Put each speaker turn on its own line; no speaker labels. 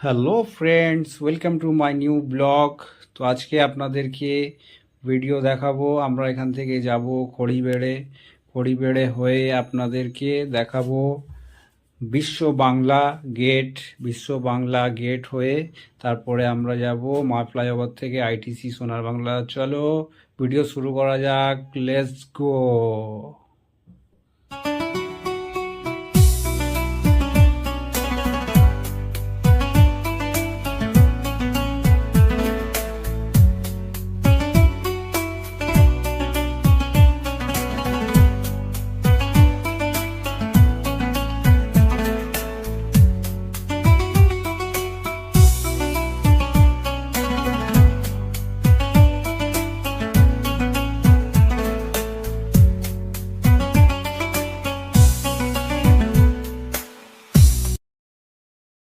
Hello friends, welcome to my new blog. তো আজকে আপনাদেরকে ভিডিও দেখাবো। আমরা এখান থেকে যাব খড়িবেড়ে। খড়িবেড়ে হয়ে আপনাদেরকে দেখাবো বিশ্ব বাংলা গেট। বিশ্ব বাংলা গেট হয়ে তারপরে আমরা যাব মা ফ্লাইওভার থেকে আইটিসি সোনার বাংলা। চলো ভিডিও শুরু করা যাক, লেটস গো।